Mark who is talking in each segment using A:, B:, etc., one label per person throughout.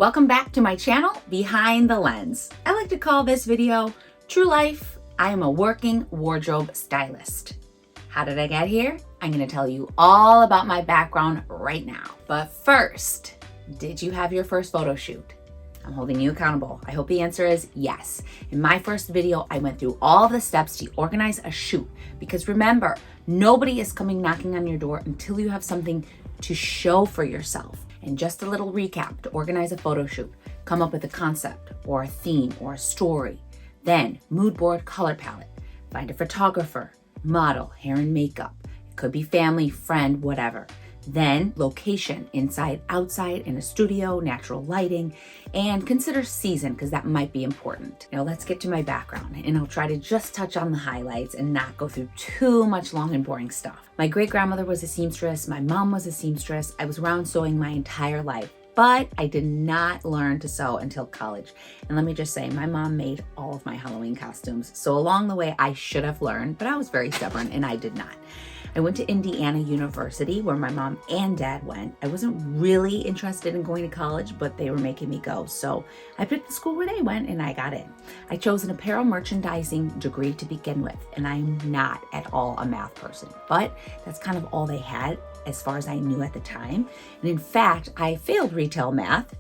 A: Welcome back to my channel, Behind the Lens. I like to call this video, True Life, I am a working wardrobe stylist. How did I get here? I'm gonna tell you all about my background right now. But first, did you have your first photo shoot? I'm holding you accountable. I hope the answer is yes. In my first video, I went through all the steps to organize a shoot because remember, nobody is coming knocking on your door until you have something to show for yourself. And just a little recap to organize a photo shoot. Come up with a concept or a theme or a story. Then mood board color palette. Find a photographer, model, hair and makeup. It could be family, friend, whatever. Then location, inside, outside, in a studio, natural lighting, and consider season because that might be important. Now let's get to my background and I'll try to just touch on the highlights and not go through too much long and boring stuff. My great grandmother was a seamstress. My mom was a seamstress. I was around sewing my entire life, but I did not learn to sew until college. And let me just say, my mom made all of my Halloween costumes. So along the way, I should have learned, but I was very stubborn and I did not. I went to Indiana University where my mom and dad went. I wasn't really interested in going to college, but they were making me go. So I picked the school where they went and I got in. I chose an apparel merchandising degree to begin with, and I'm not at all a math person, but that's kind of all they had as far as I knew at the time. And in fact, I failed retail math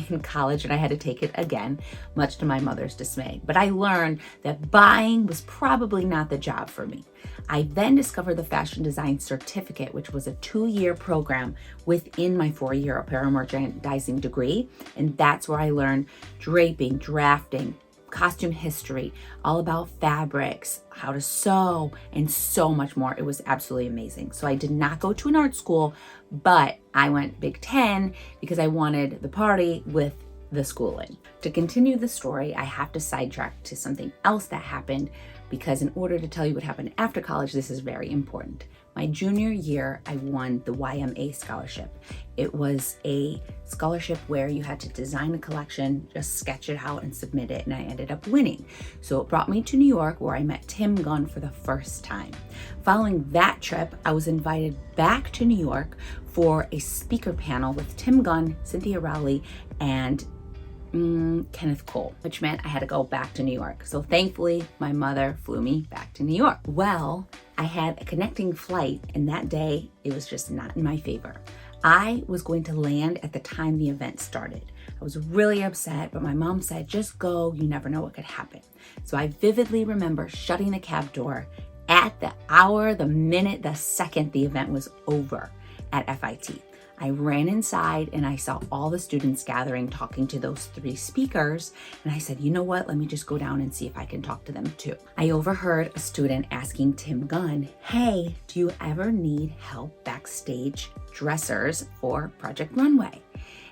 A: in college and I had to take it again, much to my mother's dismay. But I learned that buying was probably not the job for me. I then discovered the fashion design certificate, which was a 2-year program within my 4-year apparel merchandising degree. And that's where I learned draping, drafting, costume history, all about fabrics, how to sew, and so much more. It was absolutely amazing. So I did not go to an art school, but I went Big Ten because I wanted the party with the schooling. To continue the story, I have to sidetrack to something else that happened because in order to tell you what happened after college, this is very important. My junior year, I won the YMA scholarship. It was a scholarship where you had to design a collection, just sketch it out and submit it, and I ended up winning. So it brought me to New York where I met Tim Gunn for the first time. Following that trip, I was invited back to New York for a speaker panel with Tim Gunn, Cynthia Rowley, and Kenneth Cole, which meant I had to go back to New York. So thankfully, my mother flew me back to New York. Well, I had a connecting flight and that day, it was just not in my favor. I was going to land at the time the event started. I was really upset, but my mom said, just go, you never know what could happen. So I vividly remember shutting the cab door at the hour, the minute, the second the event was over at FIT. I ran inside and I saw all the students gathering, talking to those 3 speakers. And I said, you know what? Let me just go down and see if I can talk to them too. I overheard a student asking Tim Gunn, hey, do you ever need help backstage dressers for Project Runway?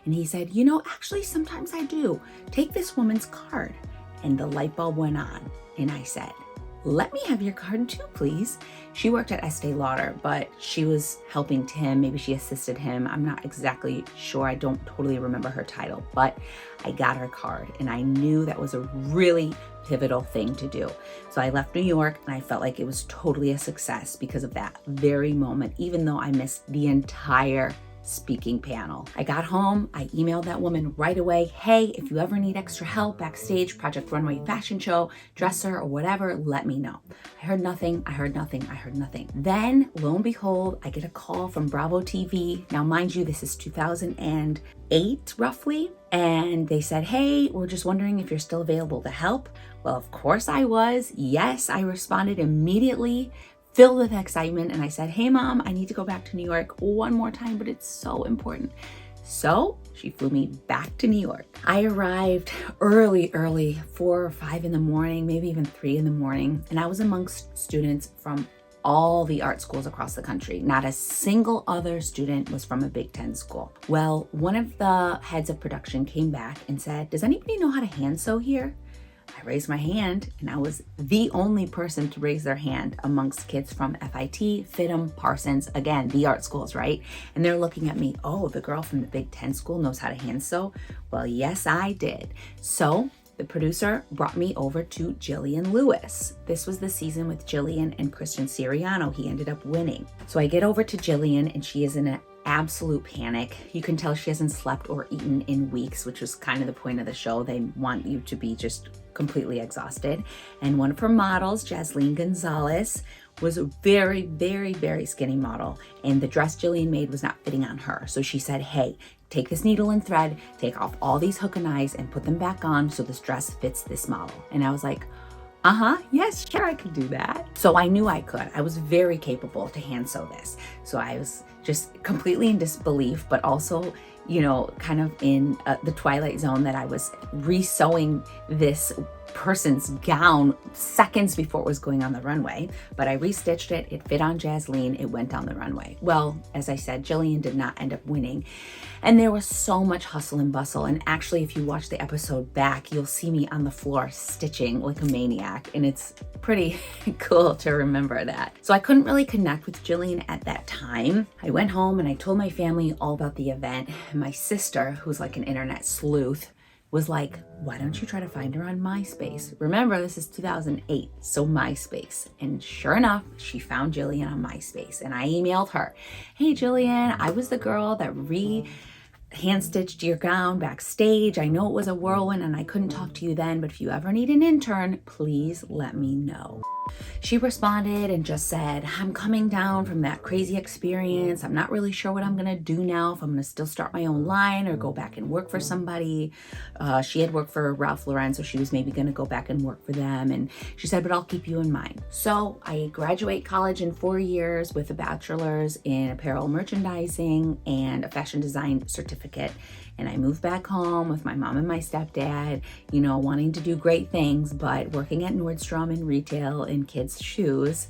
A: And he said, you know, actually, sometimes I do. Take this woman's card. And the light bulb went on. And I said, let me have your card too, please. She worked at Estee Lauder, but she was helping Tim. Maybe she assisted him. I'm not exactly sure. I don't totally remember her title, but I got her card and I knew that was a really pivotal thing to do. So I left New York and I felt like it was totally a success because of that very moment, even though I missed the entire speaking panel. I got home, I emailed that woman right away, hey, if you ever need extra help backstage, Project Runway fashion show, dresser or whatever, let me know. I heard nothing, I heard nothing, I heard nothing. Then, lo and behold, I get a call from Bravo TV. Now, mind you, this is 2008 roughly. And they said, hey, we're just wondering if you're still available to help. Well, of course I was. Yes, I responded immediately, filled with excitement, and I said, hey mom, I need to go back to New York one more time, but it's so important. So she flew me back to New York. I arrived early, 4 or 5 in the morning, maybe even 3 in the morning, and I was amongst students from all the art schools across the country. Not a single other student was from a Big Ten school. Well, one of the heads of production came back and said, does anybody know how to hand sew here? I raised my hand and I was the only person to raise their hand amongst kids from FIT, FITM, Parsons, again, the art schools, right? And they're looking at me, oh, the girl from the Big Ten school knows how to hand sew? Well, yes, I did. So the producer brought me over to Jillian Lewis. This was the season with Jillian and Christian Siriano. He ended up winning. So I get over to Jillian and she is in an absolute panic. You can tell she hasn't slept or eaten in weeks, which is kind of the point of the show. They want you to be just completely exhausted. And one of her models, Jasleen Gonzalez, was a very, very, very skinny model. And the dress Jillian made was not fitting on her. So she said, hey, take this needle and thread, take off all these hook and eyes and put them back on so this dress fits this model. And I was like, yes, sure, I could do that. So I knew I could. I was very capable to hand sew this. So I was just completely in disbelief, but also, you know, kind of in the twilight zone that I was re-sewing this person's gown seconds before it was going on the runway. But I restitched it, it fit on Jasleen, it went down the runway. Well, as I said, Jillian did not end up winning. And there was so much hustle and bustle. And actually, if you watch the episode back, you'll see me on the floor stitching like a maniac. And it's pretty cool to remember that. So I couldn't really connect with Jillian at that time. I went home and I told my family all about the event. My sister, who's like an internet sleuth, was like, why don't you try to find her on MySpace? Remember, this is 2008, so MySpace. And sure enough, she found Jillian on MySpace. And I emailed her, hey Jillian, I was the girl that hand-stitched your gown backstage. I know it was a whirlwind and I couldn't talk to you then, but if you ever need an intern, please let me know. She responded and just said, I'm coming down from that crazy experience. I'm not really sure what I'm gonna do now, if I'm gonna still start my own line or go back and work for somebody. She had worked for Ralph Lauren, so she was maybe gonna go back and work for them. And she said, but I'll keep you in mind. So I graduate college in 4 years with a bachelor's in apparel merchandising and a fashion design certificate. And I moved back home with my mom and my stepdad, you know, wanting to do great things, but working at Nordstrom in retail in kids' shoes,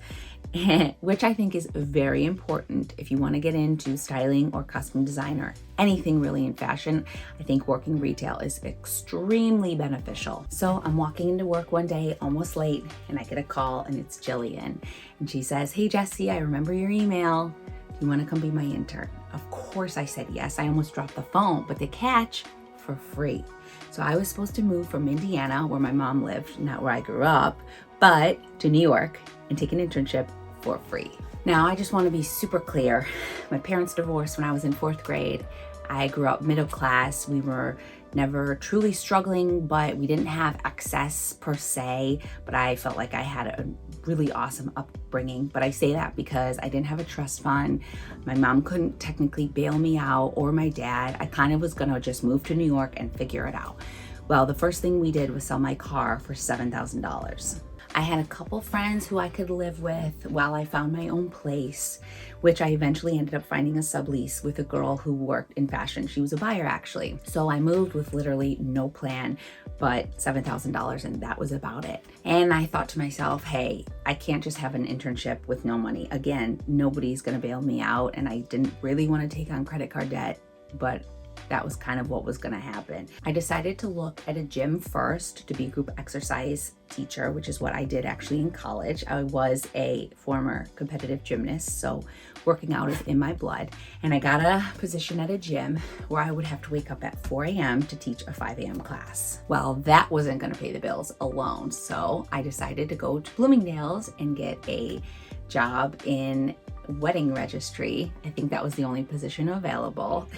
A: which I think is very important if you want to get into styling or custom design or anything really in fashion. I think working retail is extremely beneficial. So I'm walking into work one day, almost late, and I get a call and it's Jillian. And she says, hey Jessi, I remember your email. Do you want to come be my intern? Of course I said yes. I almost dropped the phone, but the catch, for free. So I was supposed to move from Indiana, where my mom lived, not where I grew up, but to New York and take an internship for free. Now, I just want to be super clear. My parents divorced when I was in 4th grade. I grew up middle class. We were never truly struggling, but we didn't have excess per se, but I felt like I had a really awesome upbringing. But I say that because I didn't have a trust fund. My mom couldn't technically bail me out, or my dad. I kind of was gonna just move to New York and figure it out. Well, the first thing we did was sell my car for $7,000. I had a couple friends who I could live with while I found my own place, which I eventually ended up finding a sublease with a girl who worked in fashion. She was a buyer, actually. So I moved with literally no plan, but $7,000, and that was about it. And I thought to myself, hey, I can't just have an internship with no money. Again, nobody's gonna bail me out, and I didn't really want to take on credit card debt, but that was kind of what was going to happen. I decided to look at a gym first to be a group exercise teacher, which is what I did actually in college. I was a former competitive gymnast, so working out is in my blood. And I got a position at a gym where I would have to wake up at 4 a.m. to teach a 5 a.m. class. Well, that wasn't going to pay the bills alone, so I decided to go to Bloomingdale's and get a job in wedding registry. I think that was the only position available,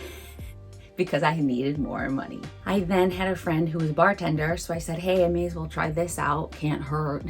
A: because I needed more money. I then had a friend who was a bartender, so I said, hey, I may as well try this out, can't hurt.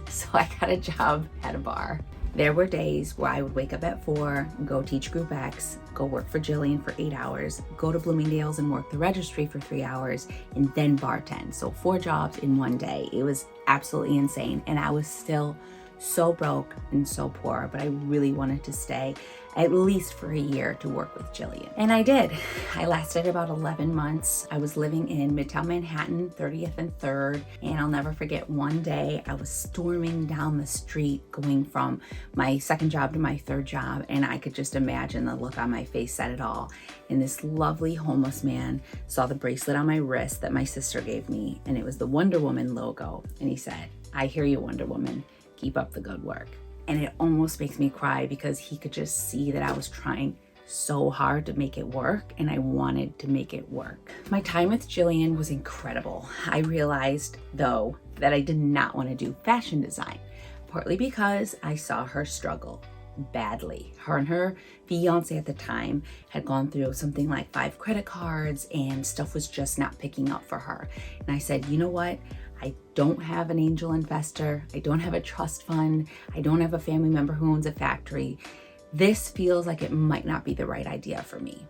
A: So I got a job at a bar. There were days where I would wake up at 4, go teach Group X, go work for Jillian for 8 hours, go to Bloomingdale's and work the registry for 3 hours, and then bartend. So 4 jobs in one day. It was absolutely insane, and I was still so broke and so poor, but I really wanted to stay at least for a year to work with Jillian. And I did. I lasted about 11 months. I was living in Midtown Manhattan, 30th and 3rd, and I'll never forget one day I was storming down the street going from my second job to my third job, and I could just imagine the look on my face said it all. And this lovely homeless man saw the bracelet on my wrist that my sister gave me, and it was the Wonder Woman logo, and he said, I hear you, Wonder Woman. Keep up the good work. And it almost makes me cry because he could just see that I was trying so hard to make it work, and I wanted to make it work. My time with Jillian was incredible. I realized, though, that I did not want to do fashion design, partly because I saw her struggle. badly. Her and her fiance at the time had gone through something like 5 credit cards and stuff was just not picking up for her. And I said, you know what? I don't have an angel investor. I don't have a trust fund. I don't have a family member who owns a factory. This feels like it might not be the right idea for me.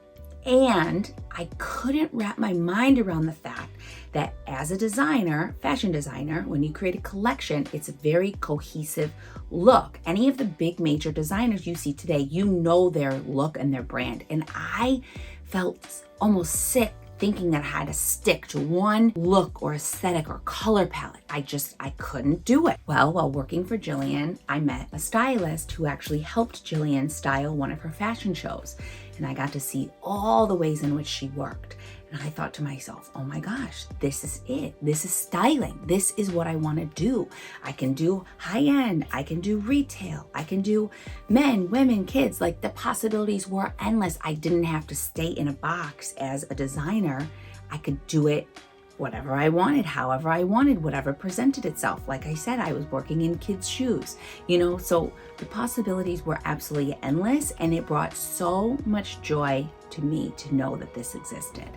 A: And I couldn't wrap my mind around the fact that as a designer, fashion designer, when you create a collection, it's a very cohesive look. Any of the big major designers you see today, you know their look and their brand. And I felt almost sick thinking that I had to stick to one look or aesthetic or color palette. I couldn't do it. Well, while working for Jillian, I met a stylist who actually helped Jillian style one of her fashion shows. And I got to see all the ways in which she worked. And I thought to myself, oh my gosh, this is it. This is styling. This is what I want to do. I can do high end. I can do retail. I can do men, women, kids. Like, the possibilities were endless. I didn't have to stay in a box as a designer. I could do it whatever I wanted, however I wanted, whatever presented itself. Like I said, I was working in kids' shoes, so the possibilities were absolutely endless, and it brought so much joy to me to know that this existed.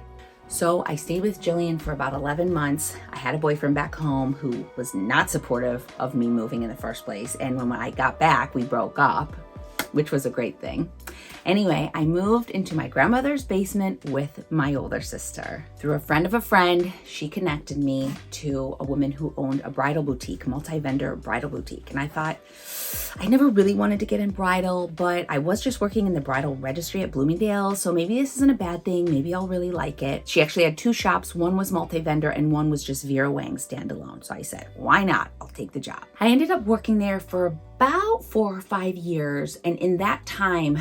A: So I stayed with Jillian for about 11 months. I had a boyfriend back home who was not supportive of me moving in the first place. And when I got back, we broke up, which was a great thing. Anyway, I moved into my grandmother's basement with my older sister. Through a friend of a friend, she connected me to a woman who owned a bridal boutique, multi-vendor bridal boutique. And I thought, I never really wanted to get in bridal, but I was just working in the bridal registry at Bloomingdale's, so maybe this isn't a bad thing. Maybe I'll really like it. She actually had 2 shops. One was multi-vendor and one was just Vera Wang standalone. So I said, why not? I'll take the job. I ended up working there for about 4 or 5 years. And in that time,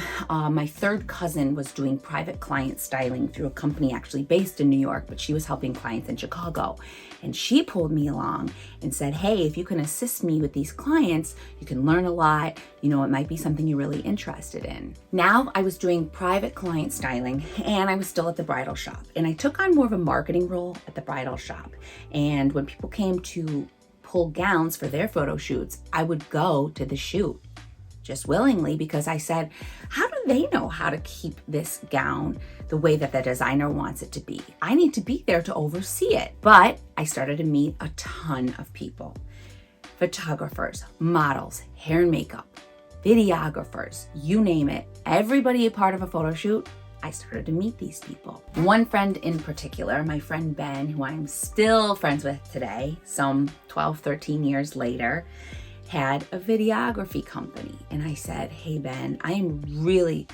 A: my third cousin was doing private client styling through a company actually based in New York, but she was helping clients in Chicago. And she pulled me along and said, hey, if you can assist me with these clients, you can learn a lot. It might be something you're really interested in. Now I was doing private client styling and I was still at the bridal shop. And I took on more of a marketing role at the bridal shop. And when people came to pull gowns for their photo shoots, I would go to the shoot just willingly, because I said, how do they know how to keep this gown the way that the designer wants it to be? I need to be there to oversee it. But I started to meet a ton of people: photographers, models, hair and makeup, videographers, you name it. Everybody a part of a photo shoot, I started to meet these people. One friend in particular, my friend Ben, who I'm still friends with today, some 12, 13 years later, had a videography company. And I said, hey Ben, I am really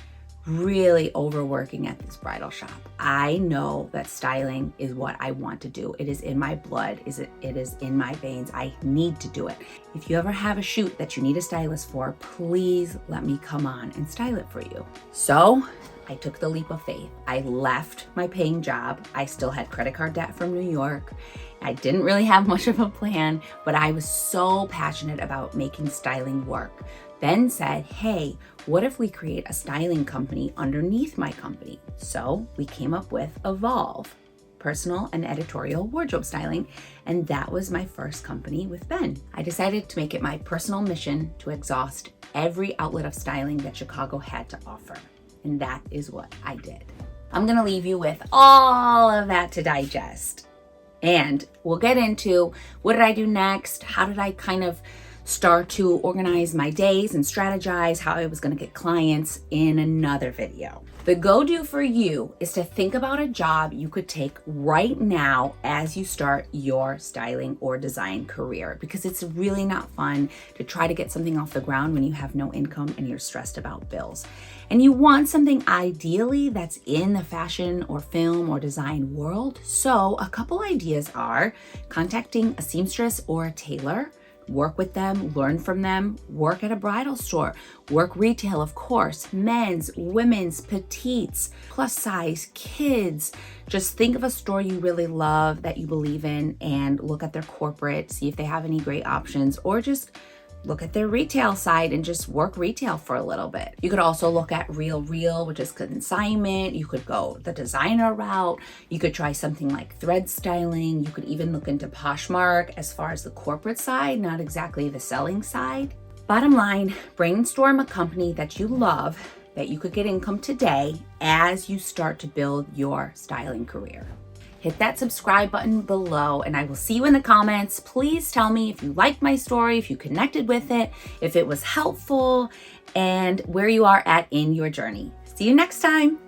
A: overworking at this bridal shop. I know that styling is what I want to do. It is in my blood. It is in my veins. I need to do it. If you ever have a shoot that you need a stylist for, please let me come on and style it for you. So I took the leap of faith. I left my paying job. I still had credit card debt from New York. I didn't really have much of a plan, but I was so passionate about making styling work. Ben said, hey, what if we create a styling company underneath my company? So we came up with Evolve, personal and editorial wardrobe styling, and that was my first company with Ben. I decided to make it my personal mission to exhaust every outlet of styling that Chicago had to offer. And that is what I did. I'm gonna leave you with all of that to digest. And we'll get into what did I do next? How did I kind of start to organize my days and strategize how I was gonna get clients in another video. The go-do for you is to think about a job you could take right now as you start your styling or design career, because it's really not fun to try to get something off the ground when you have no income and you're stressed about bills. And you want something ideally that's in the fashion or film or design world. So a couple ideas are contacting a seamstress or a tailor, work with them, learn from them, work at a bridal store, work retail, of course, men's, women's, petites, plus size, kids. Just think of a store you really love that you believe in and look at their corporate, see if they have any great options, or just look at their retail side and just work retail for a little bit. You could also look at Real, which is consignment. You could go the designer route. You could try something like thread styling. You could even look into Poshmark as far as the corporate side, not exactly the selling side. Bottom line, brainstorm a company that you love that you could get income today as you start to build your styling career. Hit that subscribe button below and I will see you in the comments. Please tell me if you liked my story, if you connected with it, if it was helpful, and where you are at in your journey. See you next time.